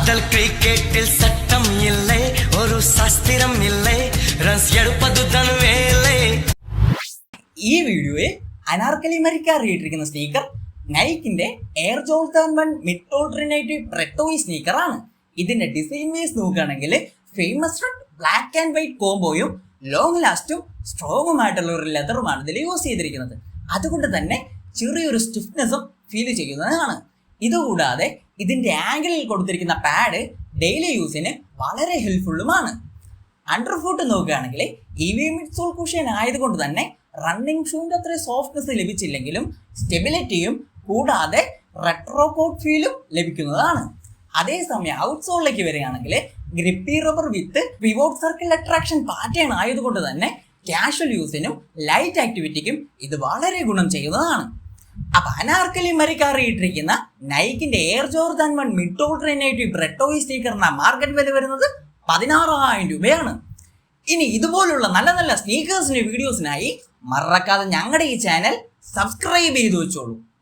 காதல் கிரிக்கெட்டில் சட்டம் இல்லை, ஒரு சாஸ்திரம் இல்லை, റൺസ് എടുപ്പതുതൻ വേലേ. ഈ വീഡിയോയിൽ അനാർക്കലി മരിക്കാർ ഇട്ടിരിക്കുന്ന സ്നീക്കർ നൈക്കിന്റെ എയർ ജോർദാൻ 1 മിഡ് ഓൾട്ടർനേറ്റീവ് റെട്രോയി സ്നീക്കർ ആണ്. ഇതിന്റെ ഡിസൈൻ വേസ് നോക്കുകയാണെങ്കിൽ famous red black and white കോംബോയും ലോങ് ലാസ്റ്റും സ്ട്രോങ്ങുമായിട്ടുള്ള ഒരു ലെതറുമാണ് ഇതിൽ യൂസ് ചെയ്തിരിക്കുന്നത്. അതുകൊണ്ട് തന്നെ ചെറിയൊരു സ്റ്റിഫ്നെസ്സും ഫീൽ ചെയ്യുന്നതാണ്. ഇതുകൂടാതെ ഇതിന്റെ ആംഗിളിൽ കൊടുത്തിരിക്കുന്ന പാഡ് ഡെയിലി യൂസിന് വളരെ ഹെൽപ്ഫുള്ളുമാണ്. അണ്ടർ ഫുട്ട് നോക്കുകയാണെങ്കിൽ EV മിഡ് സോൾ കുഷൻ ആയതുകൊണ്ട് തന്നെ റണ്ണിങ് ഷൂവിന്റെ അത്ര സോഫ്റ്റ്നെസ് ലഭിച്ചില്ലെങ്കിലും സ്റ്റെബിലിറ്റിയും കൂടാതെ റെട്രോ കോട്ട് ഫീലും ലഭിക്കുന്നതാണ്. അതേസമയം ഔട്ട് സോളിലേക്ക് വരികയാണെങ്കിൽ ഗ്രിപ്പി റബ്ബർ വിത്ത് പിവോട്ട് സർക്കിൾ അട്രാക്ഷൻ പാറ്റേൺ ആയതുകൊണ്ട് തന്നെ കാഷ്വൽ യൂസിനും ലൈറ്റ് ആക്ടിവിറ്റിക്കും ഇത് വളരെ ഗുണം ചെയ്യുന്നതാണ്. അപ്പൊ അനാർക്കലി മരിക്കാർ ഇട്ടിരിക്കുന്ന നൈക്കിന്റെ എയർ ജോർദാൻ 1 മിഡ് ഓൾട്ടർനേറ്റീവ് റെട്രോയി സ്നീക്കറിന്റെ മാർക്കറ്റ് വില വരുന്നത് 16,000 രൂപയാണ്. ഇനി ഇതുപോലുള്ള നല്ല നല്ല സ്നീക്കേഴ്സിന്റെ വീഡിയോസിനായി മറക്കാതെ ഞങ്ങളുടെ ഈ ചാനൽ സബ്സ്ക്രൈബ് ചെയ്തു വെച്ചോളൂ.